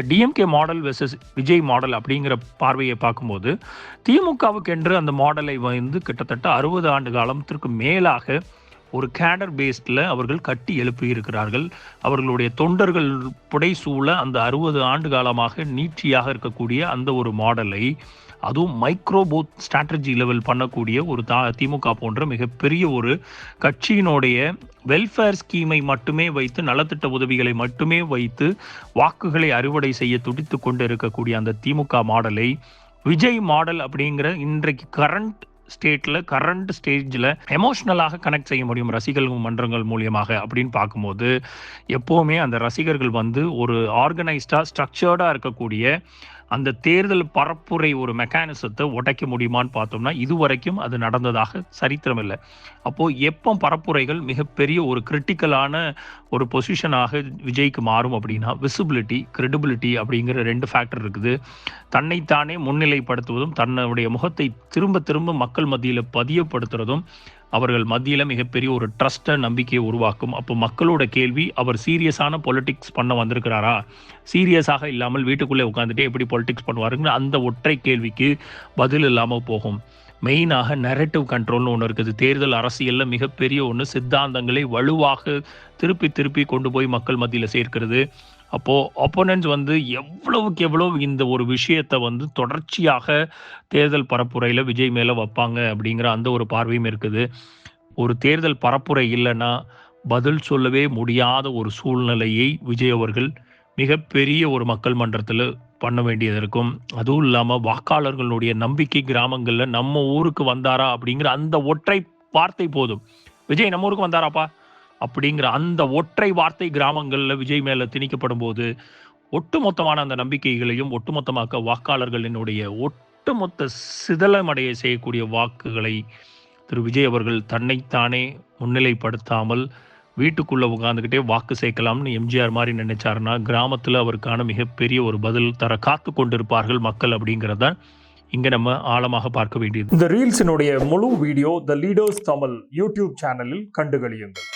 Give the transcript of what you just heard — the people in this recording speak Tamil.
DMK model versus Vijay model அப்படிங்கிற பார்வையை பார்க்கும்போது, திமுகவுக்கு என்று அந்த மாடலை வந்து கிட்டத்தட்ட 60 ஆண்டு காலத்திற்கு மேலாக ஒரு கேடர் பேஸ்டில் அவர்கள் கட்டி எழுப்பியிருக்கிறார்கள். அவர்களுடைய தொண்டர்கள் புடைசூழ அந்த 60 ஆண்டு காலமாக நீட்சியாக இருக்கக்கூடிய அந்த ஒரு மாடலை, அதுவும் மைக்ரோ பூத் ஸ்ட்ராட்டஜி லெவல் பண்ணக்கூடிய ஒரு திமுக போன்ற மிகப்பெரிய ஒரு கட்சியினுடைய வெல்ஃபேர் ஸ்கீமை மட்டுமே வைத்து, நலத்திட்ட உதவிகளை மட்டுமே வைத்து வாக்குகளை அறுவடை செய்ய துடித்து கொண்டு இருக்கக்கூடிய அந்த திமுக மாடலை விஜய் மாடல் அப்படிங்கிற இன்றைக்கு கரண்ட் ஸ்டேஜில் எமோஷ்னலாக கனெக்ட் செய்ய முடியும் ரசிகர்கள் மன்றங்கள் மூலியமாக அப்படின்னு பார்க்கும்போது, எப்போவுமே அந்த ரசிகர்கள் வந்து ஒரு ஆர்கனைஸ்டாக ஸ்ட்ரக்சர்டாக இருக்கக்கூடிய அந்த தேர்தல் பரப்புரை ஒரு மெக்கானிசத்தை உடைக்க முடியுமான்னு பார்த்தோம்னா இதுவரைக்கும் அது நடந்ததாக சரித்திரம் இல்லை. அப்போது எப்போ பரப்புரைகள் மிகப்பெரிய ஒரு கிரிட்டிக்கலான ஒரு பொசிஷனாக விஜய்க்கு மாறும் அப்படின்னா, விசிபிலிட்டி, கிரெடிபிலிட்டி அப்படிங்கிற 2 ஃபேக்டர் இருக்குது. தன்னைத்தானே முன்னிலைப்படுத்துவதும், தன்னுடைய முகத்தை திரும்ப திரும்ப மக்கள் மத்தியில் பதியப்படுத்துறதும் அவர்கள் மத்தியில் மிகப்பெரிய ஒரு ட்ரஸ்ட்டை, நம்பிக்கையை உருவாக்கும். அப்போ மக்களோட கேள்வி, அவர் சீரியஸான பொலிட்டிக்ஸ் பண்ண வந்திருக்கிறாரா, சீரியஸாக இல்லாமல் வீட்டுக்குள்ளே உட்காந்துட்டே எப்படி பொலிட்டிக்ஸ் பண்ணுவாருங்கிற அந்த ஒற்றை கேள்விக்கு பதில் இல்லாமல் போகும். மெயினாக நெரேட்டிவ் கண்ட்ரோல்னு ஒன்று இருக்குது. தேர்தல் அரசியலில் மிகப்பெரிய ஒன்று, சித்தாந்தங்களை வலுவாக திருப்பி திருப்பி கொண்டு போய் மக்கள் மத்தியில் சேர்க்கிறது. அப்போது ஆப்போனன்ட்ஸ் வந்து எவ்வளவுக்கு எவ்வளவு இந்த ஒரு விஷயத்தை வந்து தொடர்ச்சியாக தேர்தல் பரப்புரையில் விஜய் மேலே வைப்பாங்க அப்படிங்கிற அந்த ஒரு பார்வையும் இருக்குது. ஒரு தேர்தல் பரப்புரை இல்லைன்னா பதில் சொல்லவே முடியாத ஒரு சூழ்நிலையை விஜய் அவர்கள் மிகப்பெரிய ஒரு மக்கள் மன்றத்தில் பண்ண வேண்டியது இருக்கும். அதுவும் இல்லாமல் வாக்காளர்களுடைய நம்பிக்கை கிராமங்களில் நம்ம ஊருக்கு வந்தாரா அப்படிங்கிற அந்த ஒற்றை வார்த்தை போதும். விஜய் நம்ம ஊருக்கு வந்தாராப்பா அப்படிங்கிற அந்த ஒற்றை வார்த்தை கிராமங்களில் விஜய் மேலே திணிக்கப்படும் போது, ஒட்டுமொத்தமான அந்த நம்பிக்கைகளையும் ஒட்டுமொத்தமாக்க வாக்காளர்களினுடைய ஒட்டுமொத்த சிதலமடைய செய்யக்கூடிய வாக்குகளை திரு விஜய் அவர்கள் தன்னைத்தானே முன்னிலைப்படுத்தாமல் வீட்டுக்குள்ளே உட்காந்துக்கிட்டே வாக்கு சேர்க்கலாம்னு எம்ஜிஆர் மாதிரி நினைச்சாருன்னா, கிராமத்தில் அவருக்கான மிகப்பெரிய ஒரு பதில் தர காத்து கொண்டிருப்பார்கள் மக்கள் அப்படிங்கிறத இங்கே நம்ம ஆழமாக பார்க்க வேண்டியது. இந்த ரீல்ஸினுடைய முழு வீடியோ த லீடர்ஸ் தமிழ் யூடியூப் சேனலில் கண்டுகளியுங்கள்.